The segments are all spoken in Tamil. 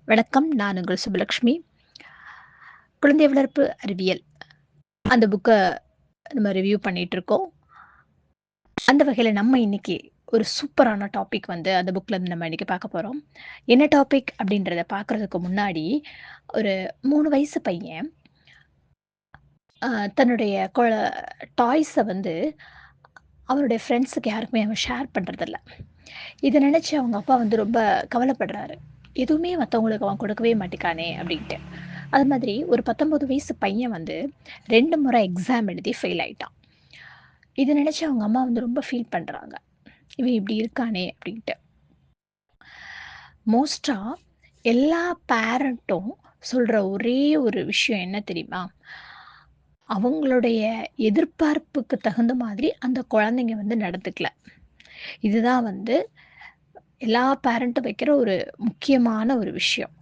வணக்கம். நான் உங்கள் சுப்புலக்ஷ்மி. குழந்தை வளர்ப்பு அறிவியல். அந்த புக்க நம்ம ரிவ்யூ பண்ணிட்டுருக்கோம். அந்த வகையில நம்ம இன்னைக்கு ஒரு சூப்பரான டாபிக் வந்து அந்த புக்லருந்து நம்ம இன்னைக்கு பார்க்க போறோம். என்ன டாபிக் அப்படின்றத பார்க்கறதுக்கு முன்னாடி, ஒரு 3 வயசு பையன் அ தன்னுடைய டாய்ஸ வந்து அவனுடைய ஃப்ரெண்ட்ஸுக்கு யாருக்குமே அவன் ஷேர் பண்றதில்ல. இத நினைச்சு அவங்க அப்பா வந்து ரொம்ப கவலைப்படுறாரு. எதுவுமே மத்தவங்களுக்கு அவன் கொடுக்கவே மாட்டிக்கானே அப்படின்ட்டு. அது மாதிரி ஒரு 19 வயசு பையன் வந்து 2 முறை எக்ஸாம் எழுதி ஃபெயில் ஆயிட்டான். இத நினைச்சு அவங்க அம்மா வந்து ரொம்ப ஃபீல் பண்றாங்க. இவன் இப்படி இருக்கானே அப்படின்ட்டு. மோஸ்ட்டா எல்லா பேரண்ட்டும் சொல்ற ஒரே ஒரு விஷயம் என்ன தெரியுமா? அவங்களுடைய எதிர்பார்ப்புக்கு தகுந்த மாதிரி அந்த குழந்தைங்க வந்து நடந்துக்கல. இதுதான் வந்து எல்லா பேரண்ட்டும் வைக்கிற ஒரு முக்கியமான ஒரு விஷயம்.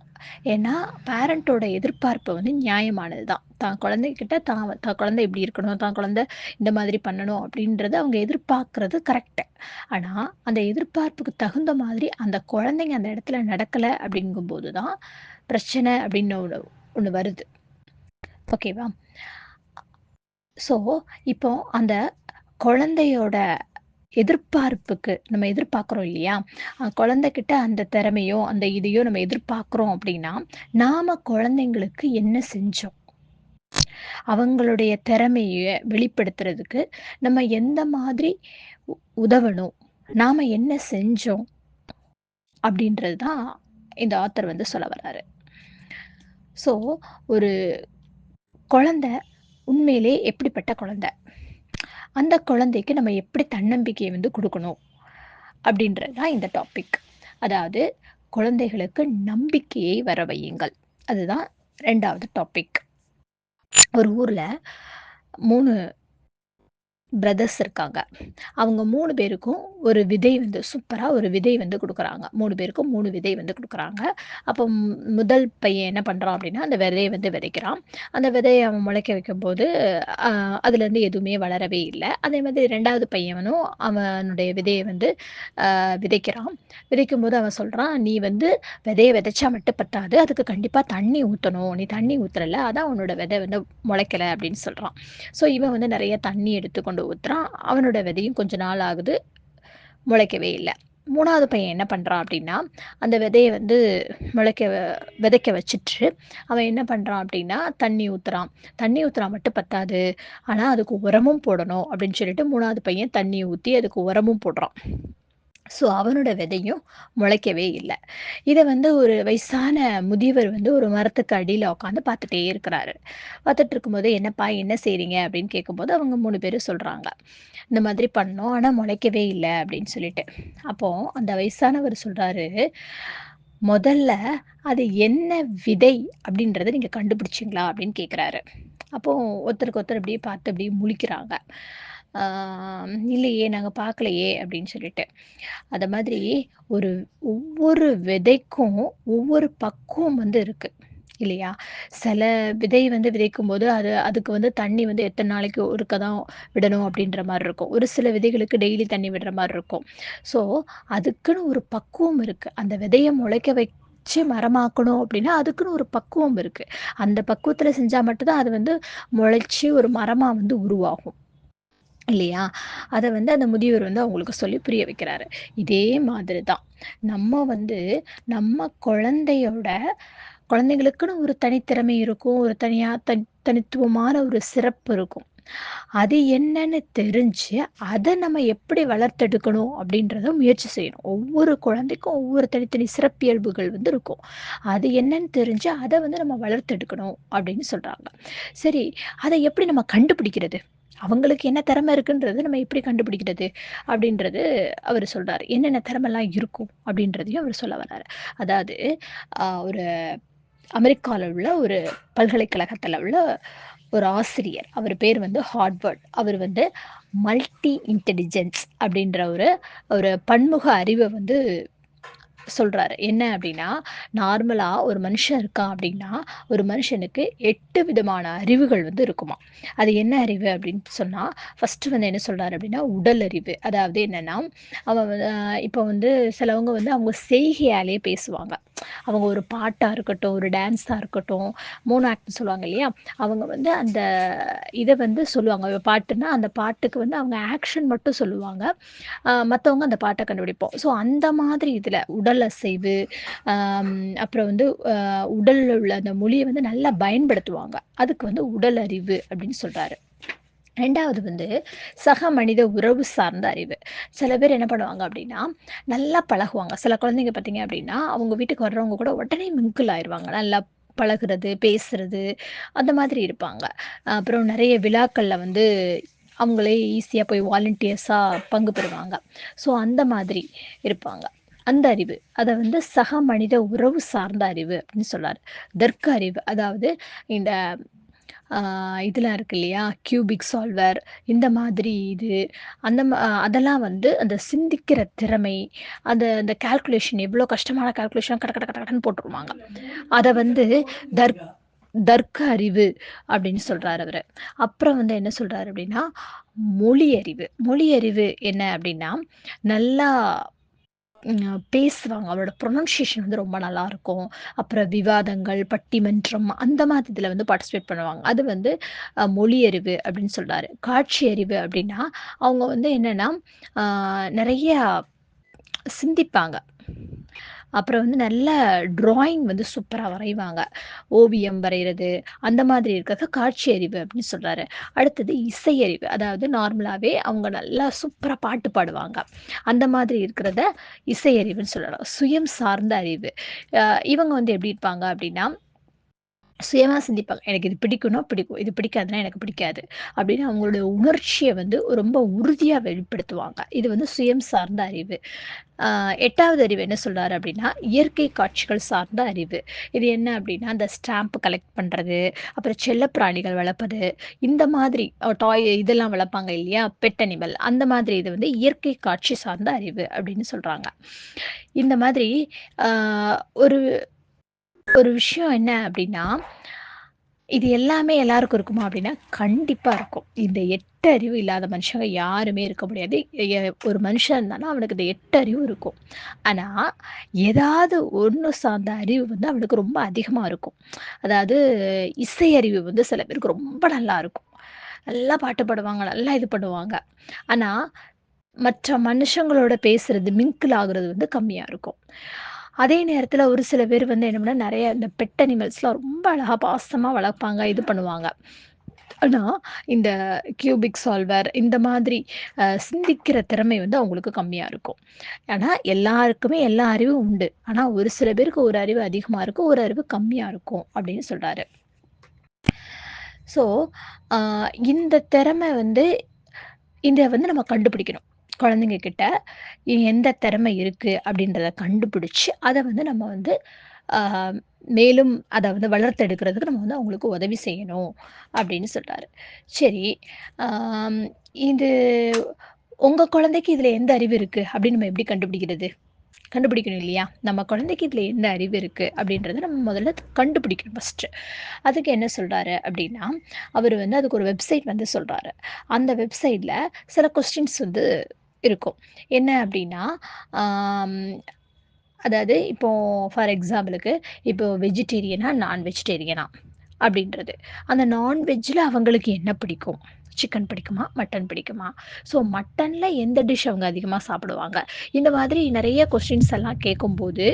ஏன்னா, பேரண்ட்டோட எதிர்பார்ப்பு வந்து நியாயமானது தான். தான் குழந்தைகிட்ட தான் குழந்தை இப்படி இருக்கணும், தான் குழந்தை இந்த மாதிரி பண்ணணும் அப்படின்றத அவங்க எதிர்பார்க்கிறது கரெக்ட்டு. ஆனா, அந்த எதிர்பார்ப்புக்கு தகுந்த மாதிரி அந்த குழந்தைங்க அந்த இடத்துல நடக்கல அப்படிங்கும்போது தான் பிரச்சனை அப்படின்னு ஒண்ணு ஒண்ணு வருது. ஓகேவா? ஸோ, இப்போ அந்த குழந்தையோட எதிர்பார்ப்புக்கு நம்ம எதிர்பார்க்குறோம் இல்லையா? குழந்தைகிட்ட அந்த திறமையோ, அந்த இதையோ நம்ம எதிர்பார்க்குறோம் அப்படின்னா, நாம குழந்தைங்களுக்கு என்ன செஞ்சோம்? அவங்களுடைய திறமைய வெளிப்படுத்துறதுக்கு நம்ம எந்த மாதிரி உ உதவணும்? நாம என்ன செஞ்சோம்? அப்படின்றது தான் இந்த ஆத்தர் வந்து சொல்ல வராரு. ஸோ, ஒரு குழந்தை உண்மையிலே எப்படிப்பட்ட குழந்தை? அந்த குழந்தைக்கு நம்ம எப்படி தன்னம்பிக்கைய வந்து குடுக்கணும்? அப்படின்றது தான் இந்த டாபிக். அதாவது குழந்தைகளுக்கு நம்பிக்கையை வர வையுங்கள். அதுதான் 2வது டாபிக். ஒரு ஊர்ல 3 பிரதர்ஸ் இருக்காங்க. அவங்க 3 பேருக்கும் ஒரு விதை வந்து சூப்பரா ஒரு விதை வந்து குடுக்குறாங்க. 3 பேருக்கும் 3 விதை வந்து குடுக்குறாங்க. அப்போ முதல் பையன் என்ன பண்றான் அப்டின்னா, அந்த விதைய வந்து விதைக்கிறான். அந்த விதைய அவன் முளைக்க வைக்கும்போது, அ அதுலேருந்து எதுவுமே வளரவே இல்ல. அதே மாதிரி 2வது பையனும் அவனுடைய விதைய வந்து விதைக்கிறான். விதைக்கும்போது அவன் சொல்றான், "நீ வந்து விதைய விதைச்சா மட்டும் பத்தாது. அதுக்கு கண்டிப்பா தண்ணி ஊத்தணும். நீ தண்ணி ஊத்துறல்ல, அதான் உன்னோட விதை வந்து முளைக்கல" அப்படின்னு சொல்றான். ஸோ இவன் வந்து நெறைய தண்ணி எடுத்து கொண்டு ஊத்துறான். அவனோட விதையும் கொஞ்ச நாள் ஆகுது. முளைக்கவே இல்ல. 3வது பையன் என்ன பண்றான் அப்படின்னா, அந்த விதைய வந்து முளைக்க வ விதைக்க வச்சுட்டு, அவன் என்ன பண்றான் அப்படின்னா, தண்ணி ஊத்துறான். தண்ணி ஊத்துனா மட்டும் பத்தாது. ஆனா அதுக்கு உரமும் போடணும் அப்படின்னு சொல்லிட்டு 3வது பையன் தண்ணி ஊத்தி அதுக்கு உரமும் போடுறான். ஸோ, அவனோட விதையும் முளைக்கவே இல்ல. இத வந்து ஒரு வயசான முதியவர் வந்து ஒரு மரத்துக்கு அடியில உட்காந்து பார்த்துட்டே இருக்கிறாரு. பார்த்துட்டு இருக்கும்போது, "என்னப்பா என்ன செய்றீங்க?" அப்படின்னு கேட்கும்போது, அவங்க 3 பேரும் சொல்றாங்க. "இந்த மாதிரி பண்ணோம். ஆனா முளைக்கவே இல்ல." அப்படின்னு சொல்லிட்டு. அப்போ அந்த வயசானவர் சொல்றாரு, "முதல்ல அது என்ன விதை அப்படின்றத நீங்க கண்டுபிடிச்சீங்களா?" அப்படின்னு கேட்கிறாரு. அப்போ ஒருத்தருக்கு ஒருத்தர் அப்படியே பார்த்து அப்படியே முழிக்கிறாங்க. ஆ "இல்லையே, நாங்க பார்க்கலையே" அப்படின்னு சொல்லிட்டு. அத மாதிரி ஒரு ஒவ்வொரு விதைக்கும் ஒவ்வொரு பக்குவம் வந்து இருக்கு. இல்லையா? சில விதை வந்து விதைக்கும்போது, அதுக்கு வந்து தண்ணி வந்து எத்தன நாளைக்கு ஒருக்க தான் விடணும் அப்படின்ற மாரி இருக்கும். ஒரு சில விதைகளுக்கு டெய்லி தண்ணி விடுற மாரி இருக்கும். ஸோ, அதுக்குன்னு ஒரு பக்குவம் இருக்கு. அந்த விதைய முளைக்க வச்சு மரமாக்கணும் அப்படின்னா, அதுக்குன்னு ஒரு பக்குவம் இருக்கு. அந்த பக்குவத்துல செஞ்சா மட்டும் தான் அது வந்து முளைச்சு ஒரு மரமா வந்து உருவாகும். இல்லையா? அத வந்து அந்த முதியவர் வந்து அவங்களுக்கு சொல்லி புரிய வைக்கிறாரு. இதே மாதிரி தான். நம்ம வந்து நம்ம குழந்தைங்களுக்குன்னு ஒரு தனித்திறமை இருக்கும். ஒரு தனித்துவமான ஒரு சிறப்பு இருக்கும். அது என்னன்னு தெரிஞ்சு, அத நம்ம எப்படி வளர்த்தெடுக்கணும் அப்படின்றத முயற்சி செய்யணும். ஒவ்வொரு குழந்தைக்கும் ஒவ்வொரு தனித்தனி சிறப்பியல்புகள் வந்து இருக்கும். அது என்னன்னு தெரிஞ்சு, அத வந்து நம்ம வளர்த்தெடுக்கணும் அப்படின்னு சொல்றாங்க. சரி, அத எப்படி நம்ம கண்டுபிடிக்கிறது? அவங்களுக்கு என்ன திறமை இருக்குன்றத நம்ம எப்படி கண்டுபிடிக்கிறது? அப்படின்றது அவரு சொல்றாரு. என்னென்ன திறமைலாம் இருக்கும்? அப்படின்றதையும் அவரு சொல்ல வராரு. அதாவது ஒரு அமெரிக்கால உள்ள ஒரு பல்கலைக்கழகத்தில உள்ள ஒரு ஆசிரியர். அவர் பேர் வந்து ஹார்வர்ட். அவர் வந்து மல்டி இன்டெலிஜென்ஸ் அப்படின்ற ஒரு ஒரு பன்முக அறிவ வந்து சொல்றாரு. என்ன அப்டின்னா, நார்மலா ஒரு மனுஷன் இருக்கான் அப்டின்னா, ஒரு மனுஷனுக்கு 8 விதமான அறிவுகள் வந்து இருக்குமாம். அது என்ன அறிவு அப்டின்னு சொன்னா, ஃபர்ஸ்ட்டு வந்து என்ன சொல்றாரு அப்டின்னா, உடல் அறிவு. அதாவது என்னன்னா, அவன் வந்து இப்போ வந்து சிலவங்க வந்து அவங்க செய்கையாலேயே பேசுவாங்க. அவங்க ஒரு பாட்டா இருக்கட்டும், ஒரு டான்ஸா இருக்கட்டும், மோனோ ஆக்ட்ன்னு சொல்லுவாங்க இல்லையா? அவங்க வந்து அந்த இத வந்து சொல்லுவாங்க. பாட்டுன்னா, அந்த பாட்டுக்கு வந்து அவங்க ஆக்ஷன் மட்டும் சொல்லுவாங்க. மத்தவங்க அந்த பாட்ட கண்டுபிடிப்போம். ஸோ அந்த மாதிரி இதுல உடல் அசைவு, அம் அப்புறம் வந்து உடல்ல உள்ள அந்த மொழிய வந்து நல்லா பயன்படுத்துவாங்க. அதுக்கு வந்து உடல் அறிவு அப்படின்னு சொல்றாரு. 2வது வந்து சக மனித உறவு சார்ந்த அறிவு. சில பேர் என்ன பண்ணுவாங்க அப்டின்னா, நல்லா பழகுவாங்க. சில குழந்தைங்க பார்த்தீங்க அப்டின்னா, அவங்க வீட்டுக்கு வர்றவங்க கூட உடனே மிங்கிள் ஆயிருவாங்க. நல்லா பழகுறது, பேசுறது அந்த மாதிரி இருப்பாங்க. அப்புறம் நெறைய விழாக்கள்ல வந்து அவங்களே ஈஸியா போய் வாலண்டியர்ஸா பங்கு பெறுவாங்க. ஸோ அந்த மாதிரி இருப்பாங்க. அந்த அறிவு. அத வந்து சக மனித உறவு சார்ந்த அறிவு அப்டின்னு சொல்றாரு. தர்க்க அறிவு. அதாவது இந்த ஆ இதெல்லாம் இருக்கு இல்லையா? கியூபிக் சால்வர் இந்த மாதிரி இது, அதெல்லாம் வந்து அந்த சிந்திக்கிற திறமை, அந்த கால்குலேஷன் எவ்வளோ கஷ்டமான கால்குலேஷன் கட கட கட கடன்னு போட்டுருவாங்க. அத வந்து தர்க் தர்க்க அறிவு அப்படின்னு சொல்றாரு அவரு. அப்புறம் வந்து என்ன சொல்றாரு அப்படின்னா, மொழி அறிவு. மொழி அறிவு என்ன அப்படின்னா, நல்லா பேசுவாங்க. அவரோட ப்ரொனன்சியேஷன் வந்து ரொம்ப நல்லாருக்கும். அப்புறம் விவாதங்கள், பட்டிமன்றம் அந்த மாதிரி இதில வந்து பார்ட்டிசிபேட் பண்ணுவாங்க. அது வந்து மொழி அறிவு அப்படின்னு சொல்றாரு. காட்சி அறிவு அப்படின்னா, அவங்க வந்து என்னன்னா, ஆ நெறைய சிந்திப்பாங்க. அப்புறம் வந்து நல்ல ட்ராயிங் வந்து சூப்பரா வரைவாங்க. ஓவியம் வரையிறது, அந்த மாதிரி இருக்கிறத காட்சி அறிவு அப்படின்னு சொல்றாரு. அடுத்தது இசை அறிவு. அதாவது நார்மலாவே அவங்க நல்லா சூப்பரா பாட்டு பாடுவாங்க. அந்த மாதிரி இருக்கிறத இசை அறிவுன்னு சொல்லலாம். சுயம் சார்ந்த அறிவு. அ இவங்க வந்து எப்படி இருப்பாங்க அப்படின்னா, சுயமா சிந்திப்பாங்க. எனக்கு இது பிடிக்கும்னா பிடிக்கும். இது பிடிக்காதுன்னா எனக்கு பிடிக்காது. அப்படின்னு அவங்களோட உணர்ச்சிய வந்து ரொம்ப உறுதியா வெளிப்படுத்துவாங்க. இது வந்து சுயம் சார்ந்த அறிவு. ஆ 8வது அறிவு என்ன சொல்றாரு அப்படின்னா, இயற்கை காட்சிகள் சார்ந்த அறிவு. இது என்ன அப்படின்னா, அந்த ஸ்டாம்ப் கலெக்ட் பண்றது, அப்புறம் செல்லப்பிராணிகள் வளர்ப்பது, இந்த மாதிரி டாய் இதெல்லாம் வளர்ப்பாங்க இல்லையா? பெட் அனிமல் அந்த மாதிரி இது வந்து இயற்கை காட்சி சார்ந்த அறிவு அப்படின்னு சொல்றாங்க. இந்த மாதிரி ஆ ஒரு ஒரு விஷயம் என்ன அப்படின்னா, இது எல்லாமே எல்லாருக்கும் இருக்குமா அப்படின்னா, கண்டிப்பா இருக்கும். இந்த 8 அறிவு இல்லாத மனுஷங்க யாருமே இருக்க முடியாது. ஒரு மனுஷன் இருந்தான்னா, அவனுக்கு இந்த 8 அறிவு இருக்கும். ஆனா, ஏதாவது ஒண்ணு சார்ந்த அறிவு வந்து அவனுக்கு ரொம்ப அதிகமா இருக்கும். அதாவது இசை அறிவு வந்து சில பேருக்கு ரொம்ப நல்லா இருக்கும். நல்லா பாட்டு பாடுவாங்க, நல்லா இது பண்ணுவாங்க. ஆனா, மற்ற மனுஷங்களோட பேசுறது, மிங்கிள் ஆகுறது வந்து கம்மியா இருக்கும். அதே நேரத்தில ஒரு சில பேர் வந்து என்ன பண்ணா, நெறைய இந்த பெட் அனிமல்ஸ்லாம் ரொம்ப அழகா பாசமா வளர்ப்பாங்க, இது பண்ணுவாங்க. ஆனா, இந்த கியூபிக் சால்வர் இந்த மாதிரி சிந்திக்கிற திறமை வந்து அவங்களுக்கு கம்மியா இருக்கும். ஆனா, எல்லாருக்குமே எல்லா அறிவும் உண்டு. ஆனா, ஒரு சில பேருக்கு ஒரு அறிவு அதிகமா இருக்கும், ஒரு அறிவு கம்மியா இருக்கும் அப்படின்னு சொல்றாரு. ஸோ, அ இந்த திறமை வந்து இத வந்து நம்ம கண்டுபிடிக்கணும். குழந்தைங்க கிட்ட எந்த திறமை இருக்கு அப்படின்றத கண்டுபிடிச்சு, அத வந்து நம்ம வந்து ஆ மேலும் அத வந்து வளர்த்தெடுக்கிறதுக்கு நம்ம வந்து அவங்களுக்கு உதவி செய்யணும் அப்படின்னு சொல்றாரு. சரி, ஆம் இது உங்க குழந்தைக்கு இதுல எந்த அறிவு இருக்கு அப்படின்னு நம்ம எப்படி கண்டுபிடிக்கிறது? கண்டுபிடிக்கணும் இல்லையா? நம்ம குழந்தைக்கு இதுல என்ன அறிவு இருக்கு அப்படின்றத நம்ம முதல்ல கண்டுபிடிக்கணும் ஃபர்ஸ்ட்டு. அதுக்கு என்ன சொல்றாரு அப்படின்னா, அவரு வந்து அதுக்கு ஒரு வெப்சைட் வந்து சொல்றாரு. அந்த வெப்சைட்ல சில கொஸ்டின்ஸ் வந்து இருக்கும். என்ன அப்படின்னா, ஆம் அதாவது இப்போ ஃபார் எக்ஸாம்பிளுக்கு இப்போ வெஜிடேரியனா, நான் வெஜிடேரியனா அப்படின்றது. அந்த நான்வெஜ்ல அவங்களுக்கு என்ன பிடிக்கும்? சிக்கன் பிடிக்குமா? மட்டன் பிடிக்குமா? ஸோ மட்டன்ல எந்த டிஷ் அவங்க அதிகமா சாப்பிடுவாங்க? இந்த மாதிரி நெறைய கொஸ்டின்ஸ் எல்லாம் கேட்கும்போது,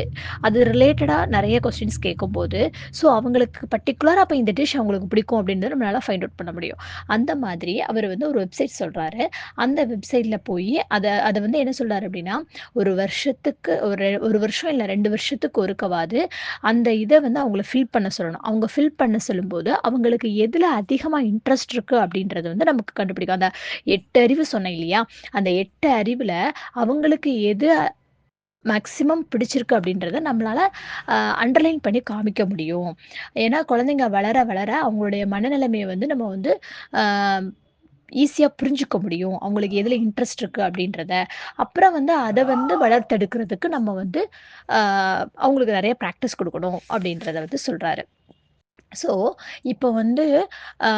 அது ரிலேட்டடா நெறைய கொஸ்டின்ஸ் கேட்கும்போது, ஸோ அவங்களுக்கு பர்ட்டிகுலரா அப்ப இந்த டிஷ் அவங்களுக்கு பிடிக்கும் அப்படின்றத நம்மளால ஃபைண்ட் அவுட் பண்ண முடியும். அந்த மாதிரி அவரு வந்து ஒரு வெப்சைட் சொல்றாரு. அந்த வெப்சைட்ல போயி அத அத வந்து என்ன சொல்றாரு அப்படின்னா, ஒரு வருஷத்துக்கு 1 வருஷம் இல்ல 2 வருஷத்துக்கு ஒருக்கவாது அந்த இத வந்து அவங்கள ஃபில் பண்ண சொல்லணும். அவங்க ஃபில் பண்ண சொல்லும்போது, அவங்களுக்கு எதுல அதிகமா இன்ட்ரெஸ்ட் இருக்கு அப்படின்றது வந்து நமக்கு கண்டுபிடிக்கும். அந்த 8 அறிவு சொன்னேன் இல்லையா? அந்த 8 அறிவுல அவங்களுக்கு எது மேக்ஸிமம் பிடிச்சிருக்கு அப்படின்றத நம்மளால அண்டர்லைன் பண்ணி காமிக்க முடியும். ஏன்னா குழந்தைங்க வளர, வளர அவங்களுடைய மனநிலைமைய வந்து நம்ம வந்து ஆ ஈஸியா புரிஞ்சுக்க முடியும். அவங்களுக்கு எதுல இன்ட்ரெஸ்ட் இருக்கு அப்படின்றத. அப்புறம் வந்து அத வந்து வளர்த்தெடுக்கிறதுக்கு நம்ம வந்து ஆ அவங்களுக்கு நெறைய பிராக்டிஸ் குடுக்கணும் அப்படின்றத வந்து சொல்றாரு. ஸோ, இப்போ வந்து அ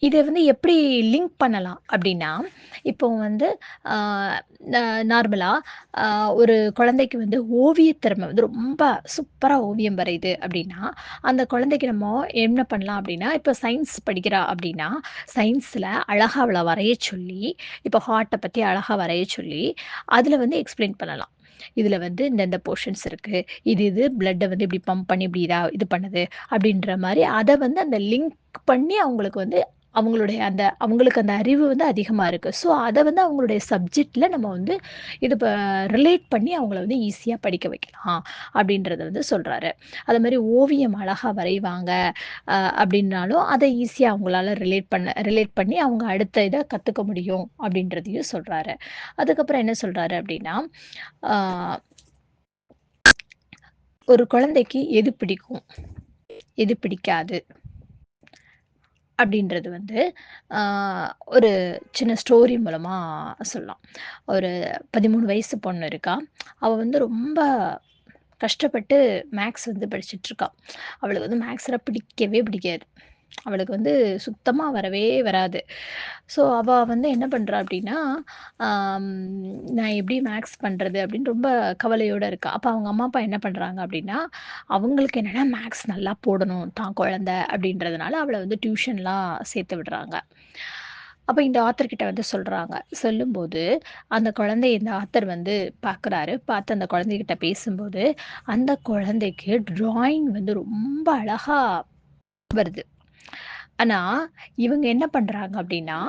இத வந்து எப்படி லிங்க் பண்ணலாம் அப்டின்னா, இப்போ வந்து அ ந நார்மலா அ ஒரு குழந்தைக்கு வந்து ஓவிய திறமை வந்து ரொம்ப சூப்பரா ஓவியம் வரையுது அப்டின்னா, அந்த குழந்தைக்கு நம்ம என்ன பண்ணலாம் அப்டின்னா, இப்போ சயின்ஸ் படிக்கிறா அப்டின்னா, சயின்ஸ்ல அழகா அவள வரைய சொல்லி, இப்போ ஹார்ட்ட பத்தி அழகா வரைய சொல்லி, அதில வந்து எக்ஸ்ப்ளைன் பண்ணலாம். இதில வந்து இந்த போர்ஷன்ஸ் இருக்கு. இது பிளட்ட வந்து இப்டி பம்ப் பண்ணி இப்டி இது பண்ணுது. அப்படின்ற மாரி அத வந்து அந்த லிங்க் பண்ணி அவங்களுக்கு வந்து அவங்களுடைய அவங்களுக்கு அந்த அறிவு வந்து அதிகமா இருக்கு. ஸோ, அத வந்து அவங்களுடைய சப்ஜெக்ட்ல நம்ம வந்து இது ரிலேட் பண்ணி அவங்கள வந்து ஈஸியா படிக்க வைக்கலாம். அப்படின்றத வந்து சொல்றாரு. அதேமாரி ஓவியம் அழகா வரைவாங்க. அப்படின்னாலும் அத ஈஸியா அவங்களால ரிலேட் பண்ணி அவங்க அடுத்த இத கத்துக்க முடியும் அப்படின்றதையும் சொல்றாரு. அதுக்கப்புறம் என்ன சொல்றாரு அப்படின்னா, ஆ ஒரு குழந்தைக்கு எது பிடிக்கும்? எது பிடிக்காது? அப்படின்றது வந்து ஆ ஒரு சின்ன ஸ்டோரி மூலமா சொல்லலாம். ஒரு 13 வயசு பொண்ணு இருக்கா. அவ வந்து ரொம்ப கஷ்டப்பட்டு மேக்ஸ் வந்து படிச்சுட்ருக்கா. அவளுக்கு வந்து மேக்ஸ்னா பிடிக்கவே பிடிக்காது. அவளுக்கு வந்து சுத்தமா வரவே வராது. ஸோ, அவ வந்து என்ன பண்றா அப்டின்னா, ஆம் நான் எப்படி மேக்ஸ் பண்றது அப்படின்னு ரொம்ப கவலையோட இருக்கா. அப்ப அவங்க அம்மா, அப்பா என்ன பண்றாங்க அப்படின்னா, அவங்களுக்கு என்னன்னா மேக்ஸ் நல்லா போடணும் தான் குழந்தை அப்படின்றதுனால அவள வந்து டியூஷன்லாம் சேர்த்து விடுறாங்க. அப்ப இந்த ஆத்தர் கிட்ட வந்து சொல்றாங்க. சொல்லும்போது, அந்த குழந்தைய இந்த ஆத்தர் வந்து பார்க்குறாரு. பார்த்து அந்த குழந்தைகிட்ட பேசும்போது, அந்த குழந்தைக்கு டிராயிங் வந்து ரொம்ப அழகா வருது. ஆனா, இவங்க என்ன பண்றாங்க அப்டின்னா,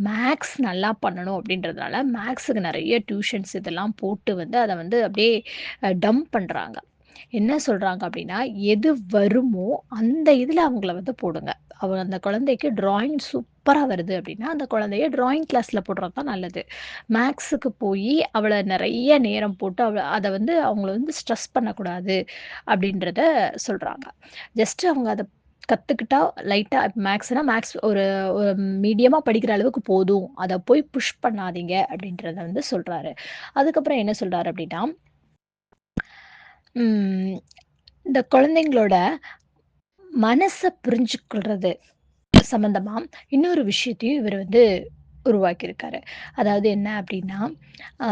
மேக்ஸ் நல்லா பண்ணணும் அப்டின்றதுனால, மேக்ஸுக்கு நெறைய டியூஷன்ஸ் இதெல்லாம் போட்டு வந்து அத வந்து அப்டியே டம்ப் பண்றாங்க. என்ன சொல்றாங்க அப்டின்னா, எது வருமோ அந்த இதுல அவங்கள வந்து போடுங்க. அந்த குழந்தைக்கு டிராயிங் சூப்பரா வருது அப்டின்னா, அந்த குழந்தைய டிராயிங் கிளாஸ்ல போடுறது தான் நல்லது. மேக்ஸுக்கு போயி அவள நெறைய நேரம் போட்டு அத வந்து அவங்கள வந்து ஸ்ட்ரெஸ் பண்ணக்கூடாது அப்டின்றத சொல்றாங்க. ஜஸ்ட் அவங்க அத கத்துக்கிட்டா லைட்டா மேக்ஸ் ஒரு ஒரு மீடியமா படிக்கிற அளவுக்கு போதும். அத போய் புஷ் பண்ணாதீங்க அப்டின்றத வந்து சொல்றாரு. அதுக்கப்புறம் என்ன சொல்றாரு அப்டின்னா, ம் இந்த குழந்தைங்களோட மனச புரிஞ்சுக்கொள்றது சம்மந்தமா இன்னொரு விஷயத்தையும் இவரு வந்து உருவாக்கியிருக்காரு. அதாவது என்ன அப்டின்னா, ஆ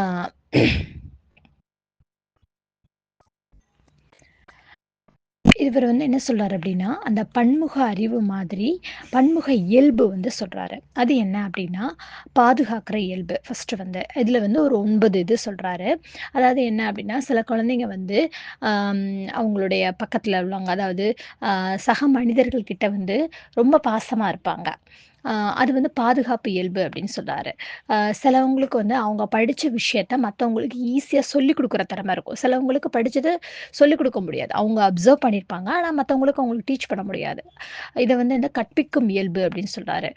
இவரு வந்து என்ன சொல்றாரு அப்டின்னா, அந்த பன்முக அறிவு மாதிரி, பன்முக இயல்பு வந்து சொல்றாரு. அது என்ன அப்டின்னா, பாதுகாக்கிற இயல்பு ஃபர்ஸ்ட்டு வந்து. இதுல வந்து ஒரு 9 இது சொல்றாரு. அதாவது என்ன அப்டின்னா, சில குழந்தைங்க வந்து அம் அவங்களுடைய பக்கத்துல உள்ளவங்க, அதாவது சக மனிதர்கள் கிட்ட வந்து ரொம்ப பாசமா இருப்பாங்க. அ அது வந்து பாதுகாப்பு இயல்பு அப்டின்னு சொல்றாரு. சிலவங்களுக்கு வந்து அவங்க படிச்ச விஷயத்த மத்தவங்களுக்கு ஈஸியா சொல்லிக் குடுக்குற திறமை இருக்கும். சிலவங்களுக்கு படிச்சது சொல்லிக் குடுக்க முடியாது. அவங்க அப்சர்வ் பண்ணியிருப்பாங்க. ஆனா மத்தவங்களுக்கு அவங்களுக்கு டீச் பண்ண முடியாது. இத வந்து இந்த கற்பிக்கும் இயல்பு அப்படின்னு சொல்றாரு.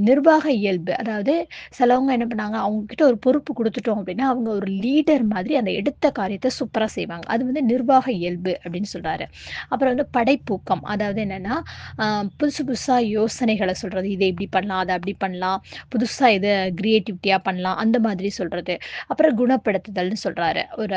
நிர்வாக இயல்பு. அதாவது சிலவங்க என்ன பண்ணாங்க, அவங்க கிட்ட ஒரு பொறுப்பு குடுத்துட்டோம் அப்படின்னா, அவங்க ஒரு லீடர் மாதிரி அந்த எடுத்த காரியத்த சூப்பரா செய்வாங்க. அது வந்து நிர்வாக இயல்பு அப்படின்னு சொல்றாரு. அப்புறம் வந்து படைப்பூக்கம். அதாவது என்னன்னா, அ புதுசு புதுசா யோசனைகள சொல்றது. இத இப்படி பண்ணலாம், அத அப்படி பண்ணலாம். புதுசா இத கிரியேட்டிவிட்டியா பண்ணலாம். அந்த மாதிரி சொல்றது. அப்புறம் குணப்படுத்துதல்னு சொல்றாரு. ஒரு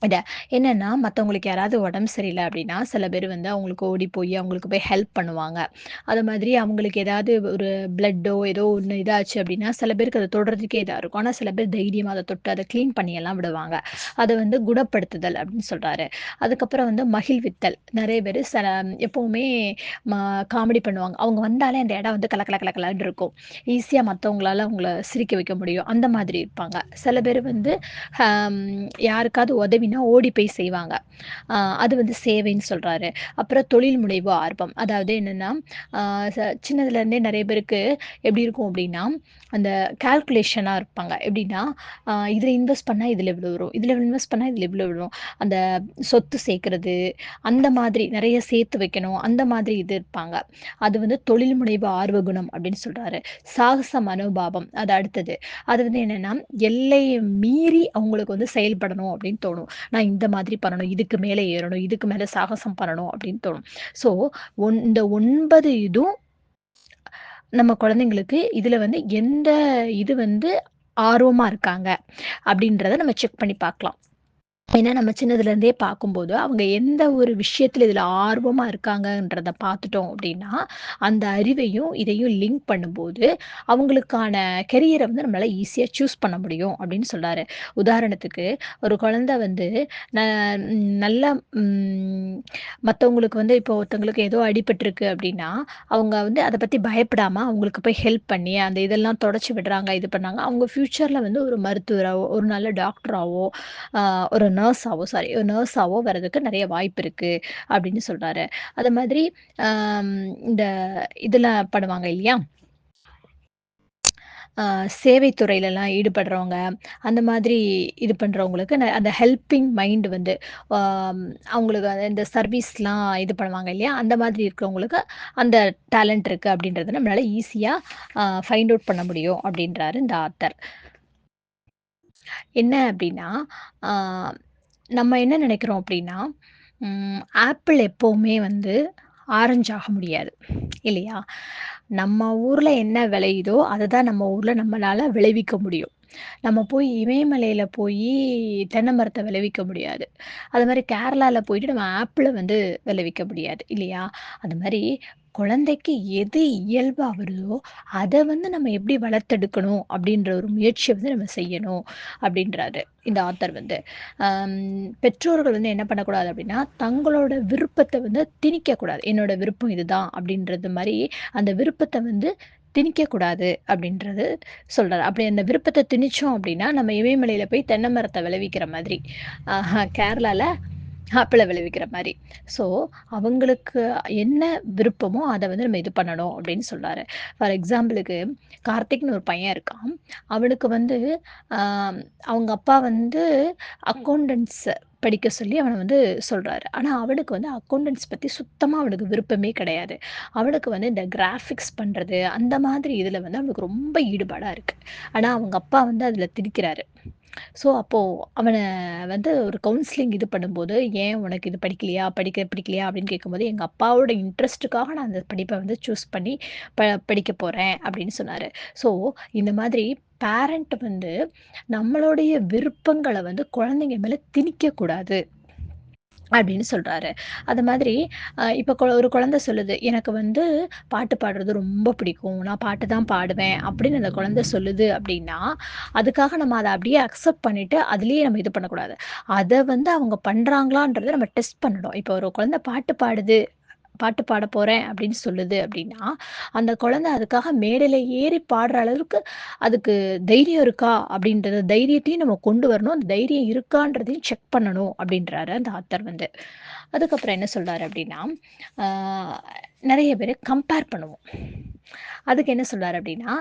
இத என்னன்னா, மத்தவங்களுக்கு யாராவது உடம்பு சரியில்ல அப்டின்னா, சில பேர் வந்து அவங்களுக்கு ஓடி போய் அவங்களுக்கு போய் ஹெல்ப் பண்ணுவாங்க. அது மாதிரி அவங்களுக்கு ஏதாவது ஒரு பிளட்டோ ஏதோ ஒண்ணு இதாச்சு அப்டின்னா, சில பேருக்கு அத தொடுறதுக்கே இதா இருக்கும். ஆனா சில பேர் தைரியமா அத தொட்டு அத கிளீன் பண்ணியெல்லாம் விடுவாங்க. அத வந்து குணப்படுத்துதல் அப்டின்னு சொல்றாரு. அதுக்கப்புறம் வந்து மகிழ்வித்தல். நெறைய பேரு எப்பவுமே ம காமெடி பண்ணுவாங்க. அவங்க வந்தாலே அந்த இடம் வந்து கலகலன்னு இருக்கும். ஈஸியா மத்தவங்களால அவங்கள சிரிக்க வைக்க முடியும். அந்த மாதிரி இருப்பாங்க. சில பேரு வந்து ஹம் யாருக்காவது உதவினா ஓடி போய் செய்வாங்க. அ அது வந்து சேவைன்னு சொல்றாரு. அப்புறம் தொழில் முனைவு ஆர்வம். அதாவது என்னன்னா, அ ச சின்னதுலேருந்தே நெறைய பேருக்கு எப்படி இருக்கும் அப்படின்னா, அந்த கால்குலேஷனா இருப்பாங்க. எப்படின்னா, இதில இன்வெஸ்ட் பண்ணா இதில இவ்வளோ வரும். இதில இன்வெஸ்ட் பண்ணா இதில இவ்வளோ வரும். அந்த சொத்து சேர்க்கிறது, அந்த மாதிரி நெறைய சேர்த்து வைக்கணும். அந்த மாதிரி இது இருப்பாங்க. அது வந்து தொழில் முனைவு ஆர்வ குணம் அப்படின்னு சொல்றாரு. சாகச மனோபாவம் அது அடுத்தது. அது வந்து என்னன்னா, எல்லைய மீறி அவங்களுக்கு வந்து செயல்படணும் அப்படின்னு தோணும். நான் இந்த மாதிரி பண்ணணும், இதுக்கு மேல ஏறணும், இதுக்கு மேல சாகசம் பண்ணணும் அப்படின்னு தோணும். ஸோ, இந்த 9 இதும் நம்ம குழந்தைங்களுக்கு இதுல வந்து எந்த இது வந்து ஆர்வமா இருக்காங்க அப்படின்றத நம்ம செக் பண்ணி பார்க்கலாம். ஏன்னா நம்ம சின்னதுலேருந்தே பார்க்கும்போது, அவங்க எந்த ஒரு விஷயத்துல இதுல ஆர்வமா இருக்காங்கன்றத பார்த்துட்டோம் அப்டின்னா, அந்த அறிவையும், இதையும் லிங்க் பண்ணும்போது, அவங்களுக்கான கெரியர வந்து நம்மளால ஈஸியா சூஸ் பண்ண முடியும் அப்டின்னு சொல்றாரு. உதாரணத்துக்கு, ஒரு குழந்தை வந்து ந நல்லா ம் மத்தவங்களுக்கு வந்து இப்போ ஒருத்தவங்களுக்கு ஏதோ அடிபட்டுருக்கு அப்டின்னா, அவங்க வந்து அத பத்தி பயப்படாம அவங்களுக்கு போய் ஹெல்ப் பண்ணி, அந்த இதெல்லாம் தொடச்சு விடுறாங்க, இது பண்ணாங்க. அவங்க ஃப்யூச்சர்ல வந்து ஒரு மருத்துவராவோ, ஒரு நல்ல டாக்டராவோ ஆ ஒரு நர்ஸாவோ வரதுக்கு நெறைய வாய்ப்பு இருக்கு அப்படின்னு சொல்றாரு. அது மாதிரி அம் இந்த இதெல்லாம் பண்ணுவாங்க இல்லையா? அ சேவை துறையிலலாம் ஈடுபடுறவங்க, அந்த மாதிரி இது பண்றவங்களுக்கு அந்த ஹெல்பிங் மைண்ட் வந்து ஆம் அவங்களுக்கு இந்த சர்வீஸ்லாம் இது பண்ணுவாங்க இல்லையா? அந்த மாதிரி இருக்கிறவங்களுக்கு அந்த டேலண்ட் இருக்கு அப்படின்றத நம்மளால ஈஸியா ஃபைண்ட் அவுட் பண்ண முடியும் அப்படின்றாரு இந்த ஆத்தர். என்ன அப்டின்னா, ஆ நம்ம என்ன நெனைக்கிறோம் அப்டின்னா, ஆப்பிள் எப்பவுமே வந்து ஆரஞ்சு ஆக முடியாது. இல்லையா? நம்ம ஊர்ல என்ன விளையுதோ, அத தான் நம்ம ஊர்ல நம்மளால விளைவிக்க முடியும். நம்ம போய் இமயமலையில போயி தென்னை மரத்த விளைவிக்க முடியாது. அது மாரி கேரளால போயிட்டு நம்ம ஆப்பிள வந்து விளைவிக்க முடியாது. இல்லையா? அது மாரி குழந்தைக்கு எது இயல்பா வருதோ, அத வந்து நம்ம எப்படி வளர்த்தெடுக்கணும் அப்படின்ற ஒரு முயற்சிய வந்து நம்ம செய்யணும் அப்படின்றாரு இந்த ஆத்தர் வந்து. அம் பெற்றோர்கள் வந்து என்ன பண்ணக்கூடாது அப்படின்னா, தங்களோட விருப்பத்த வந்து திணிக்கக்கூடாது. என்னோட விருப்பம் இதுதான் அப்படின்றது மாரி, அந்த விருப்பத்த வந்து திணிக்கக்கூடாது அப்படின்றது சொல்றாரு. அப்படி அந்த விருப்பத்த திணிச்சோம் அப்படின்னா, நம்ம இமயமலையில போய் தென்னை மரத்த விளைவிக்கிற மாதிரி. கேரளால ஆப்பிள விளைவிக்கிற மாரி. ஸோ, அவங்களுக்கு என்ன விருப்பமோ, அத வந்து நம்ம இது பண்ணணும் அப்படின்னு சொல்றாரு. ஃபார் எக்ஸாம்பிளுக்கு கார்த்திக்ன்னு ஒரு பையன் இருக்கான். அவனுக்கு வந்து அ அவங்க அப்பா வந்து அக்கவுண்டன்ட்ஸ் படிக்க சொல்லி அவன வந்து சொல்றாரு. ஆனா, அவனுக்கு வந்து அக்கவுண்டன்ட்ஸ் பத்தி சுத்தமா அவனுக்கு விருப்பமே கிடையாது. அவனுக்கு வந்து இந்த கிராஃபிக்ஸ் பண்றது, அந்த மாதிரி இதுல வந்து அவனுக்கு ரொம்ப ஈடுபாடா இருக்கு. ஆனா, அவங்க அப்பா வந்து அதுல திணிக்கிறாரு. ஸோ, அப்போ அவன வந்து ஒரு கவுன்சிலிங் இது பண்ணும்போது, "ஏன் உனக்கு இது படிக்கலையா? படிக்க பிடிக்கலையா?" அப்படின்னு கேட்கும்போது, "எங்க அப்பாவோட இன்ட்ரெஸ்ட்டுக்காக நான் அந்த படிப்ப வந்து சூஸ் பண்ணி படிக்க போறேன்." அப்படின்னு சொன்னாரு. ஸோ, இந்த மாதிரி பேரண்ட் வந்து நம்மளுடைய விருப்பங்கள வந்து குழந்தைங்க மேல திணிக்கக்கூடாது. அப்படின்னு சொல்றாரு. அது மாதிரி இப்ப ஒரு குழந்தை சொல்லுது, "எனக்கு வந்து பாட்டு பாடுறது ரொம்ப பிடிக்கும். நான் பாட்டு தான் பாடுவேன்." அப்படின்னு அந்த குழந்தை சொல்லுது அப்படின்னா, அதுக்காக நம்ம அத அப்படியே அக்செப்ட் பண்ணிட்டு, அதிலேயே நம்ம இது பண்ணக்கூடாது. அத வந்து அவங்க பண்றாங்களான்றத நம்ம டெஸ்ட் பண்ணணும். இப்போ ஒரு குழந்தை பாட்டு பாடுது, பாட்டு பாட போறேன் அப்படின்னு சொல்லுது அப்படின்னா, அந்த குழந்தை அதுக்காக மேடையில ஏறி பாடுற அளவுக்கு அதுக்கு தைரியம் இருக்கா? அப்படின்றத தைரியத்தையும் நம்ம கொண்டு வரணும். அந்த தைரியம் இருக்கான்றதையும் செக் பண்ணணும் அப்படின்றாரு அந்த ஆத்தர் வந்து. அதுக்கப்புறம் என்ன சொல்றாரு அப்படின்னா, ஆ நெறைய பேரு கம்பேர் பண்ணுவோம். அதுக்கு என்ன சொல்றாரு அப்படின்னா,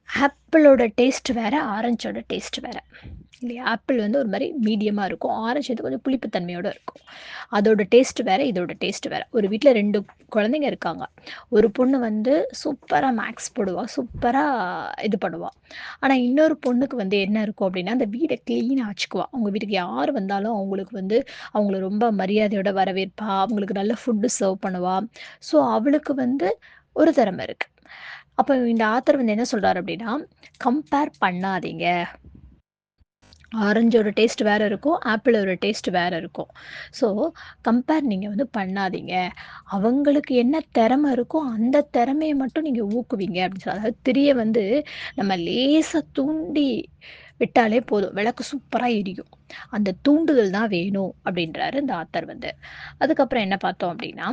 ஆப்பிளோட டேஸ்ட் வேற, ஆரஞ்சோட டேஸ்ட் வேற. இல்லையா? ஆப்பிள் வந்து ஒரு மாரி மீடியமா இருக்கும். ஆரஞ்சு வந்து கொஞ்சம் புளிப்பு தன்மையோட இருக்கும். அதோட டேஸ்ட் வேற, இதோட டேஸ்ட் வேற. ஒரு வீட்ல 2 குழந்தைங்க இருக்காங்க. ஒரு பொண்ணு வந்து சூப்பரா மேத்ஸ் போடுவா. சூப்பரா இது பண்ணுவா. ஆனா, இன்னொரு பொண்ணுக்கு வந்து என்ன இருக்கும் அப்டின்னா, அந்த வீட கிளீனா வச்சுக்குவா. அவங்க வீட்டுக்கு யார் வந்தாலும் அவங்களுக்கு வந்து அவங்கள ரொம்ப மரியாதையோட வரவேற்பா. அவங்களுக்கு நல்ல ஃபுட் சர்வ் பண்ணுவா. ஸோ, அவளுக்கு வந்து ஒரு திறமை இருக்கு. அப்ப இந்த ஆத்தர் வந்து என்ன சொல்றாரு அப்டின்னா, கம்பேர் பண்ணாதீங்க. ஆரஞ்சோட டேஸ்ட் வேற இருக்கும். ஆப்பிளோட டேஸ்ட் வேற இருக்கும். ஸோ, கம்பேர் நீங்க வந்து பண்ணாதீங்க. அவங்களுக்கு என்ன திறமை இருக்கோ, அந்த திறமைய மட்டும் நீங்க ஊக்குவிங்க அப்படின்னு அதாவது திரிய வந்து நம்ம லேசா தூண்டி விட்டாலே போதும். விளக்கு சூப்பரா எரியும். அந்த தூண்டுதல் தான் வேணும் அப்படின்றாரு இந்த ஆத்தர் வந்து. அதுக்கப்புறம் என்ன பார்த்தோம் அப்படின்னா,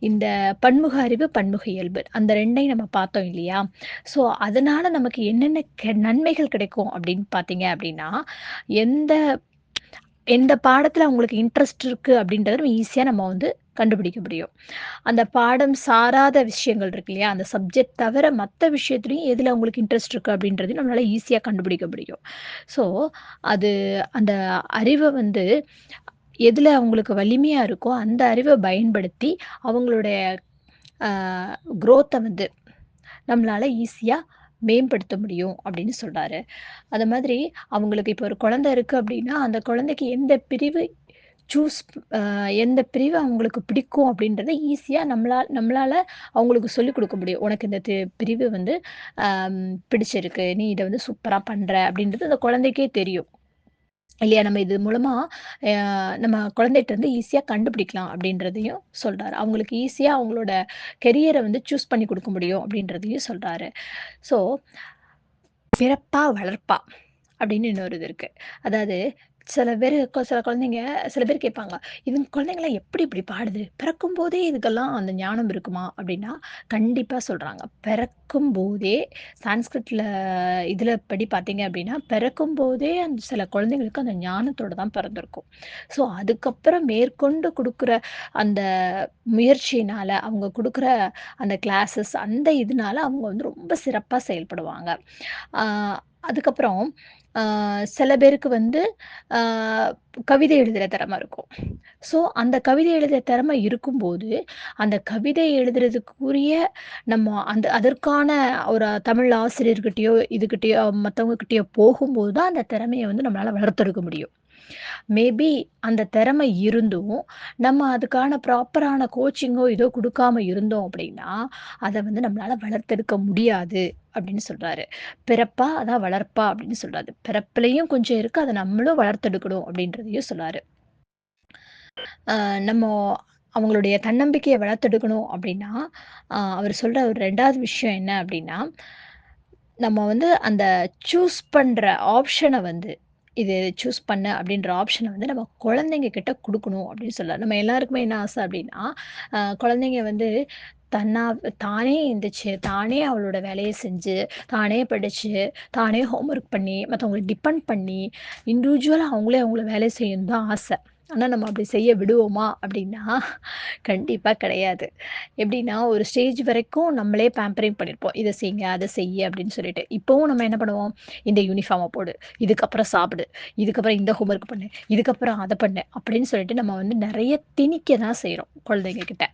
இந்த பன்முக அறிவு, பன்முக இயல்பு அந்த 2யும் நம்ம பார்த்தோம் இல்லையா? ஸோ, அதனால நமக்கு என்னென்ன நன்மைகள் கிடைக்கும் அப்படின்னு பார்த்தீங்க அப்படின்னா, எந்த எந்த பாடத்துல அவங்களுக்கு இன்ட்ரெஸ்ட் இருக்கு அப்படின்றத நம்ம ஈஸியா நம்ம வந்து கண்டுபிடிக்க முடியும். அந்த பாடம் சாராத விஷயங்கள் இருக்கு இல்லையா? அந்த சப்ஜெக்ட் தவிர மத்த விஷயத்துலயும் எதுல அவங்களுக்கு இன்ட்ரெஸ்ட் இருக்கு அப்படின்றதையும் நம்மளால ஈஸியா கண்டுபிடிக்க முடியும். ஸோ, அது அந்த அறிவ வந்து எதுல அவங்களுக்கு வலிமையா இருக்கோ, அந்த அறிவ பயன்படுத்தி அவங்களுடைய அ குரோத்த வந்து நம்மளால ஈஸியா மேம்படுத்த முடியும் அப்படின்னு சொல்றாரு. அது மாதிரி அவங்களுக்கு இப்போ ஒரு குழந்தை இருக்கு அப்படின்னா, அந்த குழந்தைக்கு எந்த பிரிவு சூஸ் எந்த பிரிவு அவங்களுக்கு பிடிக்கும் அப்படின்றத ஈஸியா நம்மளால அவங்களுக்கு சொல்லிக் குடுக்க முடியும். உனக்கு இந்த பிரிவு வந்து அம் பிடிச்சிருக்கு. நீ இத வந்து சூப்பரா பண்ற அப்படின்றது அந்த குழந்தைக்கே தெரியும். இல்லையா? நம்ம இது மூலமா அ நம்ம குழந்தைட்ட இருந்து ஈஸியா கண்டுபிடிக்கலாம் அப்படின்றதையும் சொல்றாரு. அவங்களுக்கு ஈஸியா அவங்களோட கெரியர வந்து சூஸ் பண்ணி குடுக்க முடியும் அப்படின்றதையும் சொல்றாரு. ஸோ, பிறப்பா, வளர்ப்பா அப்படின்னு இன்னொரு இது இருக்கு. அதாவது சில குழந்தைங்க சில பேர் கேட்பாங்க, "இதுங்க குழந்தைங்கலாம் எப்படி இப்படி பாடுது? பிறக்கும்போதே இதுக்கெல்லாம் அந்த ஞானம் இருக்குமா?" அப்படின்னா, கண்டிப்பா சொல்றாங்க. பிறக்கும்போதே சான்ஸ்கிரிட்ல இதுல படி பார்த்தீங்க அப்படின்னா, பிறக்கும்போதே அந்த சில குழந்தைங்களுக்கு அந்த ஞானத்தோட தான் பிறந்திருக்கும். ஸோ, அதுக்கப்புறம் மேற்கொண்டு குடுக்குற அந்த முயற்சியினால, அவங்க குடுக்குற அந்த கிளாஸஸ் அந்த இதுனால அவங்க வந்து ரொம்ப சிறப்பா செயல்படுவாங்க. ஆ அதுக்கப்புறம் ஆ சில பேருக்கு வந்து ஆ கவிதை எழுதுற திறமை இருக்கும். ஸோ, அந்த கவிதை எழுதுற திறமை இருக்கும்போது, அந்த கவிதை எழுதுறதுக்குரிய அதற்கான ஒரு தமிழ் ஆசிரியர்கிட்டயோ, இதுகிட்டயோ மத்தவங்க கிட்டயோ போகும்போது தான் அந்த திறமைய வந்து நம்மளால வளர்த்தெடுக்க முடியும். மேபி அந்த திறமை இருந்தும், நம்ம அதுக்கான ப்ராப்பரான கோச்சிங்கோ, ஏதோ குடுக்காம இருந்தோம் அப்படின்னா, அத வந்து நம்மளால வளர்த்தெடுக்க முடியாது அப்படின்னு சொல்றாரு. பிறப்பா அதான் வளர்ப்பா அப்படின்னு சொல்றாரு. பிறப்பிலயும் கொஞ்சம் இருக்கு. அத நம்மளும் வளர்த்தெடுக்கணும் அப்படின்றதையும் சொன்னாரு. அ நம்மோ அவங்களுடைய தன்னம்பிக்கைய வளர்த்தெடுக்கணும் அப்படின்னா, அவரு சொல்ற ஒரு 2வது விஷயம் என்ன அப்படின்னா, நம்ம வந்து அந்த சூஸ் பண்ற ஆப்ஷன வந்து, இது சூஸ் பண்ணு அப்படின்ற ஆப்ஷன வந்து நம்ம குழந்தைங்க கிட்ட குடுக்கணும் அப்படின்னு சொல்றாரு. நம்ம எல்லாருக்குமே என்ன ஆசை அப்படின்னா, குழந்தைங்க வந்து தன்னா தானே எந்திரிச்சு, தானே அவளோட வேலைய செஞ்சு, தானே படிச்சு, தானே ஹோம் ஒர்க் பண்ணி, மத்தவங்கள டிபெண்ட் பண்ணி, இண்டிவிஜுவலா அவங்களே அவங்கள வேலை செய்யணும்னு தான் ஆசை. ஆனா நம்ம அப்படி செய்ய விடுவோமா அப்படின்னா, கண்டிப்பா கிடையாது. எப்படின்னா, ஒரு ஸ்டேஜ் வரைக்கும் நம்மளே பேம்பரிங் பண்ணியிருப்போம். "இத செய்யுங்க, அத செய்யி" அப்படின்னு சொல்லிட்டு. இப்பவும் நம்ம என்ன பண்ணுவோம்? "இந்த யூனிஃபார்ம போடு, இதுக்கப்புறம் சாப்பிடு, இதுக்கப்புறம் இந்த ஹோம் ஒர்க் பண்ணு, இதுக்கப்புறம் அத பண்ணு" அப்படின்னு சொல்லிட்டு நம்ம வந்து நெறைய திணிக்க தான் செய்றோம் குழந்தைங்க கிட்ட.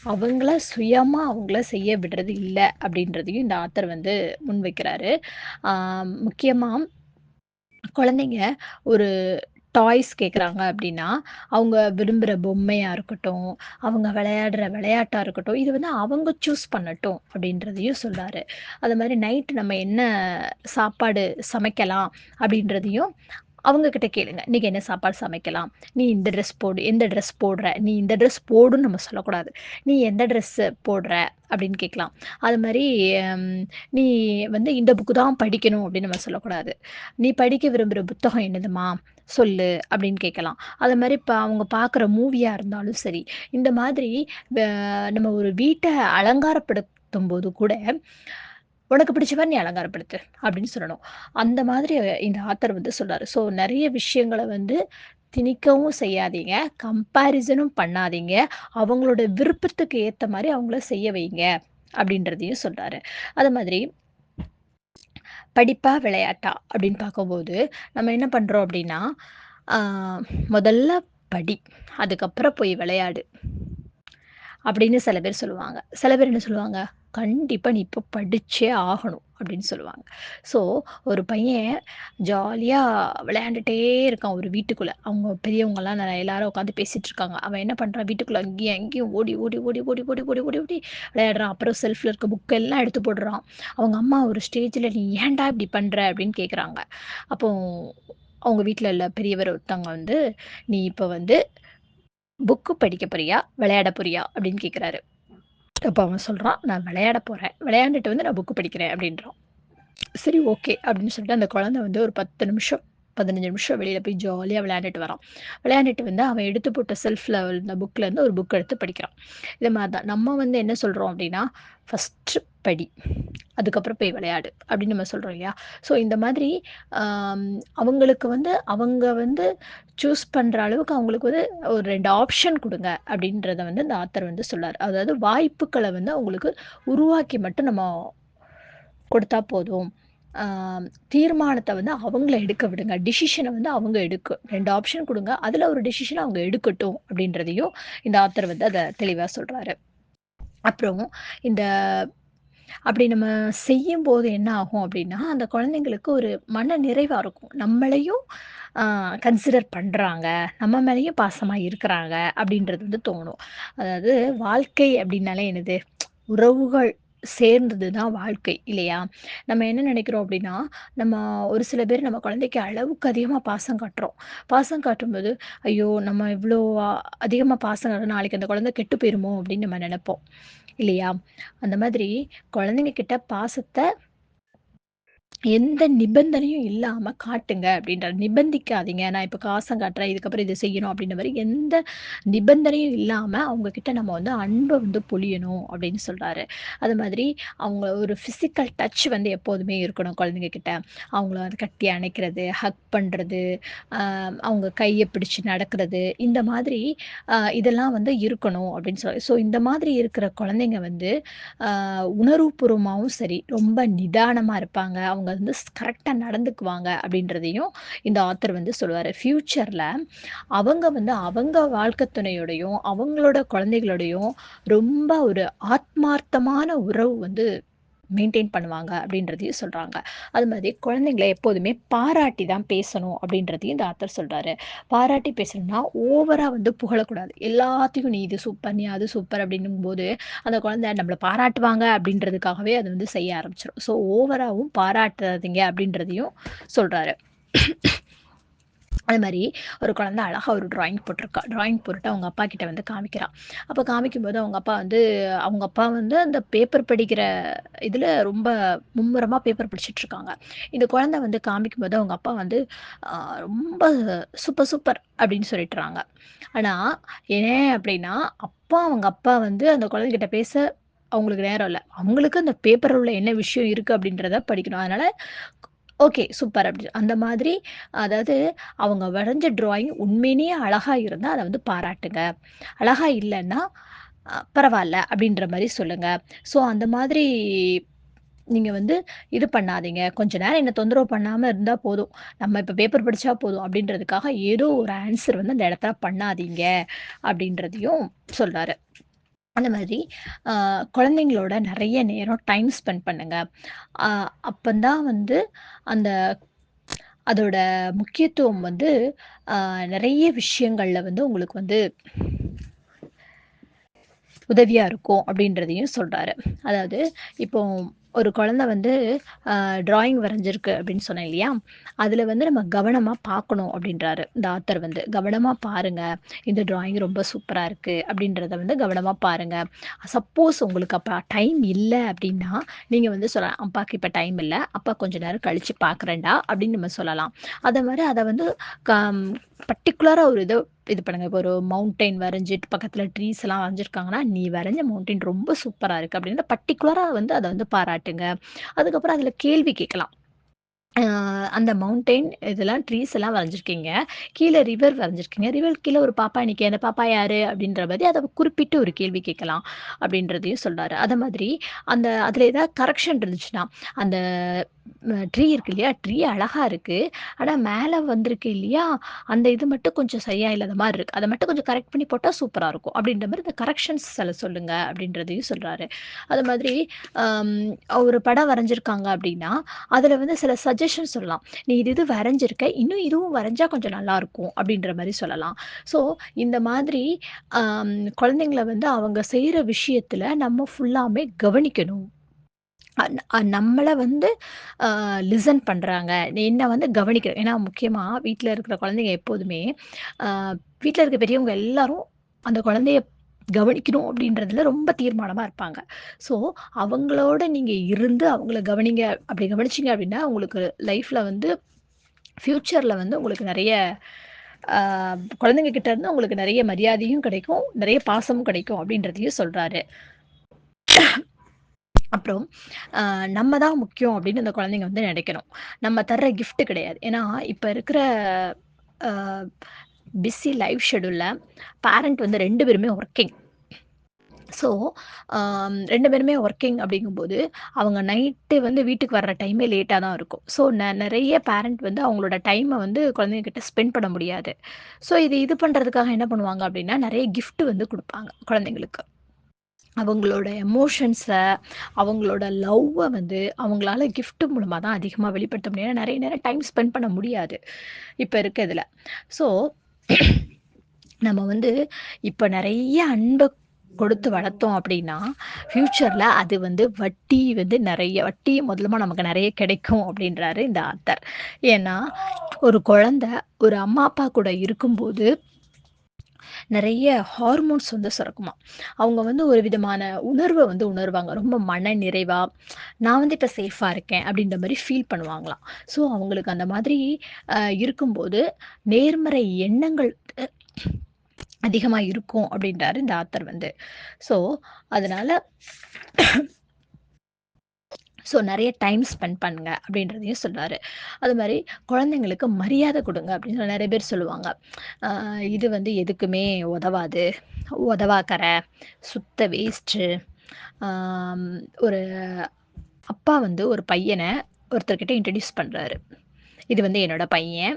அவங்கள சுயமா அவங்கள செய்ய விடுறது இல்ல அப்படின்றதையும் இந்த ஆத்தர் வந்து முன்வைக்கிறாரு. ஆ முக்கியமா குழந்தைங்க ஒரு டாய்ஸ் கேட்குறாங்க அப்படின்னா, அவங்க விரும்புற பொம்மையா இருக்கட்டும், அவங்க விளையாடுற விளையாட்டா இருக்கட்டும், இது வந்து அவங்க சூஸ் பண்ணட்டும் அப்படின்றதையும் சொல்றாரு. அது மாரி நைட் நம்ம என்ன சாப்பாடு சமைக்கலாம் அப்படின்றதையும் அவங்க கிட்ட கேளுங்க. "இன்னைக்கு என்ன சாப்பாடு சமைக்கலாம்? நீ இந்த ட்ரெஸ் போடு. எந்த ட்ரெஸ் போடுற? நீ இந்த ட்ரெஸ் போடுன்னு நம்ம சொல்லக்கூடாது. நீ எந்த ட்ரெஸ்ஸு போடுற?" அப்படின்னு கேட்கலாம். அது மாரி ம் "நீ வந்து இந்த புக்கு தான் படிக்கணும்" அப்படின்னு நம்ம சொல்லக்கூடாது. "நீ படிக்க விரும்புற புத்தகம் என்னதும்மா? சொல்லு" அப்படின்னு கேட்கலாம். அது மாரி இப்ப அவங்க பார்க்குற மூவியா இருந்தாலும் சரி, இந்த மாதிரி வ நம்ம ஒரு வீட்ட அலங்காரப்படுத்தும்போது கூட, "உனக்கு பிடிச்ச மாரி நீ அலங்காரப்படுத்து" அப்படின்னு சொல்லணும். அந்த மாதிரி இந்த ஆத்தர் வந்து சொல்றாரு. ஸோ நெறைய விஷயங்கள வந்து திணிக்கவும் செய்யாதீங்க, கம்பேரிசனும் பண்ணாதீங்க. அவங்களோட விருப்பத்துக்கு ஏத்த மாரி அவங்கள செய்ய வைங்க அப்படின்றதையும் சொல்றாரு. அது மாதிரி படிப்பா, விளையாட்டா அப்படின்னு பார்க்கும்போது, நம்ம என்ன பண்றோம் அப்படின்னா, ஆ முதல்ல படி. அதுக்கப்புறம் போய் விளையாடு. அப்படின்னு சில பேர் சொல்லுவாங்க. சில பேர் என்ன சொல்லுவாங்க, "கண்டிப்பா நீ இப்போ படிச்சே ஆகணும்." அப்படின்னு சொல்லுவாங்க. ஸோ, ஒரு பையன் ஜாலியா விளையாண்டுட்டே இருக்கான் ஒரு வீட்டுக்குள்ள. அவங்க பெரியவங்கலாம் எல்லாரும் உட்காந்து பேசிட்டு இருக்காங்க. அவன் என்ன பண்றான், வீட்டுக்குள்ள அங்கேயும், அங்கேயும் ஓடி, ஓடி, ஓடி, ஓடி, ஓடி, ஓடி, ஓடி, ஓடி விளையாடுறான். அப்புறம் செல்ஃப்ல இருக்க புக் எல்லாம் எடுத்து போடுறான். அவங்க அம்மா ஒரு ஸ்டேஜ்ல, "நீ ஏன்டா இப்படி பண்ற?" அப்படின்னு கேட்குறாங்க. அப்போ அவங்க வீட்ல உள்ள பெரியவர் ஒருத்தவங்க வந்து, "நீ இப்ப வந்து புக்கு படிக்க போறியா? விளையாட போறியா?" அப்படின்னு கேட்குறாரு. அப்ப அவன் சொல்றான், "நான் விளையாட போறேன். விளையாண்டுட்டு வந்து நான் புக் படிக்கிறேன்" அப்படின்றான். சரி ஓகே. அப்படின்னு சொல்லிட்டு அந்த குழந்தை வந்து ஒரு 10 நிமிஷம், 15 நிமிஷம் வெளியில போய் ஜாலியா விளையாண்டுட்டு வரான். விளையாண்டுட்டு வந்து அவன் எடுத்து போட்ட செல்ஃப்ல இருந்த புக்லேருந்து ஒரு புக் எடுத்து படிக்கிறான். இது மாரி தான். நம்ம வந்து என்ன சொல்றோம் அப்படின்னா, "ஃபர்ஸ்ட்டு படி. அதுக்கப்புறம் போய் விளையாடு." அப்படின்னு நம்ம சொல்றோம் இல்லையா? ஸோ இந்த மாதிரி அம் அவங்களுக்கு வந்து அவங்க வந்து சூஸ் பண்ற அளவுக்கு அவங்களுக்கு ஒரு ஒரு 2 ஆப்ஷன் குடுங்க அப்படின்றத வந்து இந்த ஆத்தர் வந்து சொல்றாரு. அதாவது வாய்ப்புக்கள வந்து அவங்களுக்கு உருவாக்கி மட்டும் நம்ம கொடுத்தா போதும். ஆ தீர்மானத்த வந்து அவங்கள எடுக்க விடுங்க. டிசிஷன வந்து அவங்க 2 ஆப்ஷன் குடுங்க. அதுல ஒரு டிசிஷன அவங்க எடுக்கட்டும் அப்படின்றதையும் இந்த ஆத்தர் வந்து அத தெளிவா சொல்றாரு. அப்புறம் இந்த அப்படி நம்ம செய்யும்போது என்ன ஆகும் அப்படின்னா, அந்த குழந்தைங்களுக்கு ஒரு மன நிறைவா இருக்கும். நம்மளையும் ஆ கன்சிடர் பண்றாங்க. நம்ம மேலயும் பாசமா இருக்கிறாங்க அப்படின்றது வந்து தோணும். அதாவது வாழ்க்கை அப்படின்னாலே என்னது? உறவுகள் சேர்ந்தது தான் வாழ்க்கை இல்லையா? நம்ம என்ன நினைக்கிறோம் அப்டின்னா, நம்ம ஒரு சில பேர் நம்ம குழந்தைக்கு அளவுக்கு அதிகமா பாசம் காட்டுறோம். பாசம் காட்டும்போது, ஐயோ! நம்ம இவ்ளோ அதிகமா பாசம் காட்டுனா நாளைக்கு அந்த குழந்தை கெட்டு போயிருமோ! அப்டின்னு நம்ம நெனைப்போம். இல்லையா? அந்த மாதிரி குழந்தைங்க கிட்ட பாசத்த எந்த நிபந்தனையும் இல்லாம காட்டுங்க அப்படின்றாரு. நிபந்திக்காதீங்க. நான் இப்ப பாசம் காட்டுறேன். இதுக்கப்புறம் இத செய்யணும் அப்படின்ற மாரி எந்த நிபந்தனையும் இல்லாம அவங்க கிட்ட நம்ம வந்து அன்ப வந்து பொழியணும் அப்படின்னு சொல்றாரு. அது மாதிரி அவங்க ஒரு பிசிக்கல் டச் வந்து எப்போதுமே இருக்கணும் குழந்தைங்க கிட்ட. அவங்கள வந்து கட்டி அணைக்கிறது, ஹக் பண்றது, அ அவங்க கைய பிடிச்சு நடக்கிறது, இந்த மாதிரி இதெல்லாம் வந்து இருக்கணும் அப்படின்னு ஸோ இந்த மாதிரி இருக்கிற குழந்தைங்க வந்து அ உணர்வுபூர்வமாவும் சரி, ரொம்ப நிதானமா இருப்பாங்க. அவங்க வந்து கரெக்ட்டா நடந்துக்குவாங்க அப்படின்றதையும் இந்த ஆத்தர் வந்து சொல்லுவாரு. ஃபியூச்சர்ல அவங்க வந்து அவங்க வாழ்க்கை துணையோடையும், அவங்களோட குழந்தைகளோடையும் ரொம்ப ஒரு ஆத்மார்த்தமான உறவு வந்து மெயின்டெயின் பண்ணுவாங்க அப்படின்றதையும் சொல்றாங்க. அது மாதிரி குழந்தைங்கள எப்போதுமே பாராட்டி தான் பேசணும் அப்படின்றதையும் இந்த ஆத்தர் சொல்றாரு. பாராட்டி பேசணும்னா ஓவரா வந்து புகழக்கூடாது. எல்லாத்தையும் "நீ இது சூப்பர், நீ அது சூப்பர்" அப்படின்னும்போது அந்த குழந்தை நம்மள பாராட்டுவாங்க அப்படின்றதுக்காகவே அது வந்து செய்ய ஆரம்பிச்சுரும். ஸோ ஓவராவும் பாராட்டாதீங்க அப்படின்றதையும் சொல்றாரு. அது மாரி ஒரு குழந்தை அழகா ஒரு ட்ராயிங் போட்டிருக்கா. ட்ராயிங் போட்டுட்டு அவங்க அப்பா கிட்ட வந்து காமிக்கிறா. அப்ப காமிக்கும்போது அவங்க அப்பா வந்து அந்த பேப்பர் படிக்கிற இதுல ரொம்ப மும்முரமா பேப்பர் படிச்சுட்டுருக்காங்க. இந்த குழந்தை வந்து காமிக்கும்போது அவங்க அப்பா வந்து அ ரொம்ப "சூப்பர், சூப்பர்" அப்படின்னு சொல்லிட்டுறாங்க. ஆனா ஏன் அப்படின்னா, அவங்க அப்பா வந்து அந்த குழந்தைகிட்ட பேச அவங்களுக்கு நேரம் இல்ல. அவங்களுக்கு அந்த பேப்பர்ல உள்ள என்ன விஷயம் இருக்கு அப்படின்றத படிக்கணும். அதனால ஓகே சூப்பர் அப்படி அந்த மாதிரி அதாவது அவங்க வரைஞ்ச ட்ராயிங் உண்மையிலேயே அழகா இருந்தா அத வந்து பாராட்டுங்க. அழகா இல்லன்னா, பரவால்ல அப்படின்ற மாரி சொல்லுங்க. ஸோ அந்த மாதிரி நீங்க வந்து இது பண்ணாதீங்க. கொஞ்ச நேரம் என்ன தொந்தரவு பண்ணாம இருந்தா போதும். நம்ம இப்ப பேப்பர் படிச்சா போதும் அப்படின்றதுக்காக ஏதோ ஒரு ஆன்ஸர் வந்து அந்த இடத்துல பண்ணாதீங்க அப்படின்றதையும் சொல்றாரு. அந்த மாதிரி அ குழந்தைங்களோட நெறைய நேரம் டைம் ஸ்பெண்ட் பண்ணுங்க. அ அப்பந்தான் வந்து அந்த அதோட முக்கியத்துவம் வந்து நெறைய விஷயங்கள்ல வந்து உங்களுக்கு வந்து உதவியா இருக்கும் அப்படின்றதையும் சொல்றாரு. அதாவது இப்போ ஒரு குழந்தை வந்து ட்ராயிங் வரைஞ்சிருக்கு அப்படின்னு சொன்னேன் இல்லையா? அதுல வந்து நம்ம கவனமா பார்க்கணும் அப்படின்றாரு. இந்த ஆத்தர் வந்து. கவனமா பாருங்க. இந்த ட்ராயிங் ரொம்ப சூப்பரா இருக்கு அப்படின்றத வந்து கவனமா பாருங்க. சப்போஸ் உங்களுக்கு அப்ப டைம் இல்ல அப்படின்னா, நீங்க வந்து சொல்லலாம். அப்பாக்கு இப்ப டைம் இல்ல. அப்பா கொஞ்ச நேரம் கழிச்சு பார்க்குறேன்டா அப்படின்னு நம்ம சொல்லலாம். அத மாரி அத வந்து கம் பர்ட்டிகுலரா ஒரு இது பண்ணுங்க. இப்போ ஒரு மவுண்டைன் வரைஞ்சிட்டு பக்கத்துல ட்ரீஸ் எல்லாம் வரைஞ்சிருக்காங்கன்னா, "நீ வரைஞ்ச மவுண்டைன் ரொம்ப சூப்பரா இருக்கு." அப்படின்னு பர்ட்டிகுலரா வந்து அத வந்து பாராட்டுங்க. அதுக்கப்புறம் அதுல கேள்வி கேட்கலாம். அ அந்த மவுண்டைன் இதெல்லாம் ட்ரீஸ் எல்லாம் வரைஞ்சிருக்கீங்க. கீழ ரிவர் வரைஞ்சிருக்கீங்க. ரிவருக்கு கீழ ஒரு பாப்பா நிக்கி. அந்த பாப்பா யாரு? அப்படின்ற மாரி அத குறிப்பிட்டு ஒரு கேள்வி கேட்கலாம். அப்படின்றதையும் சொல்றாரு. அத மாதிரி அதுல ஏதாவது கரெக்ஷன் இருந்துச்சுன்னா, அந்த ட்ரீ இருக்கு இல்லையா? ட்ரீ அழகா இருக்கு. ஆனா மேல வந்திருக்கு இல்லையா? அந்த இது மட்டும் கொஞ்சம் சரியா இல்லாத மாரி இருக்கு. அத மட்டும் கொஞ்சம் கரெக்ட் பண்ணி போட்டா சூப்பரா இருக்கும். அப்படின்ற மாரி இந்த கரெக்ஷன்ஸ் சொல்லுங்க அப்படின்றதையும் சொல்றாரு. அது மாதிரி அம் ஒரு படம் வரைஞ்சிருக்காங்க அப்படின்னா, அதுல வந்து சில சஜஷன் சொல்லலாம். "நீ இது வரைஞ்சிருக்க. இன்னும் இதுவும் வரைஞ்சா கொஞ்சம் நல்லாருக்கும்." அப்படின்ற மாரி சொல்லலாம். ஸோ இந்த மாதிரி அம் குழந்தைங்கள வந்து அவங்க செய்ற விஷயத்துல நம்ம ஃபுல்லாமே கவனிக்கணும். நம்மள வந்து லிசன் பண்றாங்க. என்ன வந்து கவனிக்கிறேன். ஏன்னா முக்கியமா வீட்ல இருக்கிற குழந்தைங்க எப்போதுமே, அ வீட்ல இருக்க பெரியவங்க எல்லாரும் அந்த குழந்தைய கவனிக்கணும் அப்படின்றதுல ரொம்ப தீர்மானமா இருப்பாங்க. ஸோ அவங்களோட நீங்க இருந்து அவங்கள கவனிங்க. அப்படி கவனிச்சீங்க அப்படின்னா, உங்களுக்கு லைஃப்ல வந்து ஃப்யூச்சர்ல வந்து உங்களுக்கு நெறைய அ குழந்தைங்க கிட்ட இருந்து உங்களுக்கு நெறைய மரியாதையும் கிடைக்கும். நெறைய பாசமும் கிடைக்கும் அப்படின்றதையும் சொல்றாரு. அப்புறம் நம்ம தான் முக்கியம் அப்படின்னு அந்த குழந்தைங்க வந்து நினைக்கணும். நம்ம தர்ற கிஃப்ட் கிடையாது. ஏன்னா, இப்ப இருக்கிற அ பிஸி லைஃப் ஷெட்யூல்ல பேரண்ட் வந்து 2 பேருமே வொர்க்கிங். ஸோ, 2 பேருமே வொர்க்கிங் அப்படிங்கும்போது, அவங்க நைட்டு வந்து வீட்டுக்கு வர்ற டைமே லேட்டா தான் இருக்கும். ஸோ, நெறைய பேரண்ட் வந்து அவங்களோட டைம வந்து குழந்தைங்க கிட்ட ஸ்பெண்ட் பண்ண முடியாது. ஸோ, இது பண்றதுக்காக என்ன பண்ணுவாங்க அப்படின்னா, நெறைய கிஃப்ட் வந்து குடுப்பாங்க குழந்தைங்களுக்கு. அவங்களோட எமோஷன்ஸ, அவங்களோட லவ்வ வந்து அவங்களால கிஃப்ட் மூலமா தான் அதிகமா வெளிப்படுத்த முடியும். ஏன்னா நெறைய நேரம் டைம் ஸ்பெண்ட் பண்ண முடியாது. இப்ப இருக்க இதுல. ஸோ நம்ம வந்து இப்ப நெறைய அன்ப கொடுத்து வளர்த்தோம் அப்படின்னா, ஃபியூச்சர்ல அது வந்து வட்டி வந்து நெறைய வட்டி முதலுமா நமக்கு நெறைய கிடைக்கும் அப்படின்றாரு இந்த ஆத்தர். ஏன்னா, ஒரு குழந்தை ஒரு அம்மா, அப்பா கூட இருக்கும்போது நெறைய ஹார்மோன்ஸ் வந்து சுரக்குமாம். அவங்க வந்து ஒரு விதமான உணர்வ வந்து உணர்வாங்க. ரொம்ப மன நிறைவா, நான் வந்து இப்ப சேஃபா இருக்கேன் அப்படின்ற மாரி ஃபீல் பண்ணுவாங்களாம். ஸோ அவங்களுக்கு அந்த மாதிரி இருக்கும்போது நேர்மறை எண்ணங்கள் அதிகமா இருக்கும் அப்படின்றாரு இந்த ஆத்தர் வந்து. ஸோ அதனால நெறைய டைம் ஸ்பெண்ட் பண்ணுங்க அப்படின்றதையும் சொல்றாரு. அது மாரி குழந்தைங்களுக்கு மரியாதை குடுங்க அப்படின்னு நெறைய பேர் சொல்லுவாங்க. அ இது வந்து எதுக்குமே உதவாது. உதவாக்கற, சுத்த வேஸ்ட்டு. ஆம் ஒரு அப்பா வந்து ஒரு பையன ஒருத்தர்கிட்ட இன்ட்ரோடியூஸ் பண்றாரு. இது வந்து என்னோட பையன்.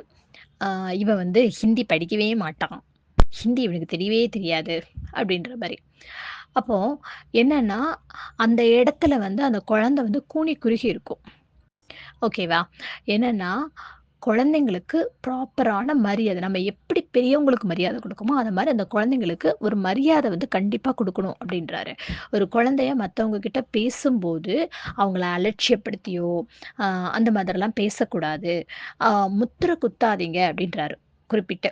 அ இவன் வந்து ஹிந்தி படிக்கவே மாட்டான். ஹிந்தி இவனுக்கு தெரியவே தெரியாது. அப்படின்ற மாரி. அப்போ என்னன்னா, அந்த இடத்துல வந்து அந்த குழந்தை வந்து கூனி குறுகி இருக்கும். ஓகேவா? என்னன்னா, குழந்தைங்களுக்கு ப்ராப்பரான மரியாதை. நம்ம எப்படி பெரியவங்களுக்கு மரியாதை குடுக்கோமோ, அது மாரி அந்த குழந்தைங்களுக்கு ஒரு மரியாதை வந்து கண்டிப்பா குடுக்கணும் அப்டின்றாரு. ஒரு குழந்தைய மத்தவங்க கிட்ட பேசும்போது, அவங்கள அலட்சியப்படுத்தியோ, அ அந்த மாதிரிலாம் பேசக்கூடாது. அ முத்திர குத்தாதீங்க அப்டின்றாரு. குறிப்பிட்டு.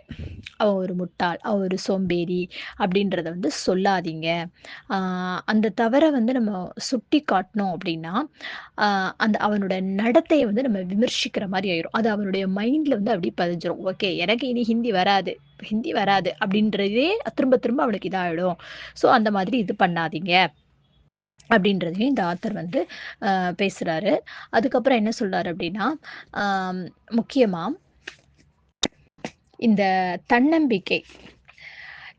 "அவ ஒரு முட்டாள், அவ ஒரு சோம்பேறி" அப்டின்றத வந்து சொல்லாதீங்க. ஆ அந்த தவற வந்து நம்ம சுட்டி காட்னோம் அப்டின்னா, ஆ அந்த அவனோட நடத்தைய வந்து நம்ம விமர்சிக்கிற மாரி ஆயிரும். அது அவனுடைய மைண்ட்ல வந்து அப்டியே பதிஞ்சிரும். ஓகே, எனக்கு இனி ஹிந்தி வராது, ஹிந்தி வராது அப்டின்றதே திரும்ப திரும்ப அவனுக்கு இதாயிடும். ஸோ அந்த மாதிரி இது பண்ணாதீங்க. அப்டின்றதையும் இந்த ஆத்தர் வந்து பேசுறாரு. அதுக்கப்புறம் என்ன சொல்றாரு அப்டின்னா, ஆம் முக்கியமா இந்த தன்னம்பிக்கை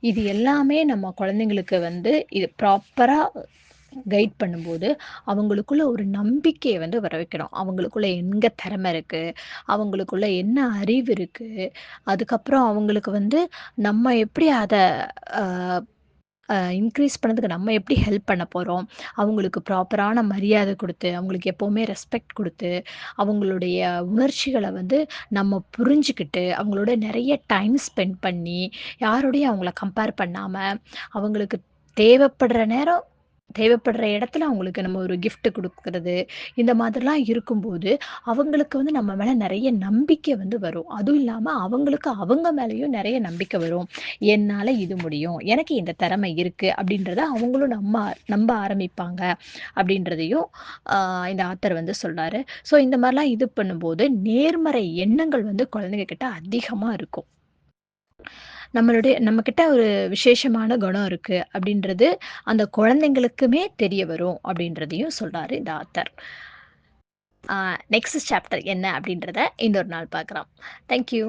இது எல்லாமே நம்ம குழந்தைங்களுக்கு வந்து இது ப்ராப்பரா கைட் பண்ணும்போது, அவங்களுக்குள்ள ஒரு நம்பிக்கைய வந்து வர வைக்கணும். அவங்களுக்குள்ள எங்க திறமை இருக்கு? அவங்களுக்குள்ள என்ன அறிவு இருக்கு? அதுக்கப்புறம் அவங்களுக்கு வந்து நம்ம எப்படி அத அ இன்க்ரீஸ் பண்ணதுக்கு நம்ம எப்படி ஹெல்ப் பண்ண போறோம்? அவங்களுக்கு ப்ராப்பரான மரியாதை குடுத்து, அவங்களுக்கு எப்பவுமே ரெஸ்பெக்ட் குடுத்து, அவங்களுடைய உணர்ச்சிகள வந்து நம்ம புரிஞ்சுகிட்டு, அவங்களோட நெறைய டைம் ஸ்பெண்ட் பண்ணி, யாரோடையும் அவங்கள கம்பேர் பண்ணாம, அவங்களுக்கு தேவைப்படுற நேரம், தேவைப்படுற இடத்துல அவங்களுக்கு நம்ம ஒரு கிஃப்ட் குடுக்குறது, இந்த மாதிரிலாம் இருக்கும்போது, அவங்களுக்கு வந்து நம்ம மேல நெறைய நம்பிக்கை வந்து வரும். அதுவும் இல்லாம அவங்களுக்கு அவங்க மேலயும் நெறைய நம்பிக்கை வரும். என்னால இது முடியும். எனக்கு இந்த திறமை இருக்கு அப்படின்றத அவங்களும் நம்ப ஆரம்பிப்பாங்க அப்படின்றதையும் ஆ இந்த ஆத்தர் வந்து சொல்றாரு. ஸோ இந்த மாரிலாம் இது பண்ணும்போது நேர்மறை எண்ணங்கள் வந்து குழந்தைங்க கிட்ட அதிகமா இருக்கும். நம்மகிட்ட ஒரு விசேஷமான குணம் இருக்கு அப்படின்றது அந்த குழந்தைங்களுக்குமே தெரிய வரும் அப்படின்றதையும் சொல்றாரு இந்த ஆத்தர். நெக்ஸ்ட் சாப்டர் என்ன அப்படின்றத இன்னொரு நாள் பார்க்கலாம். Thank you.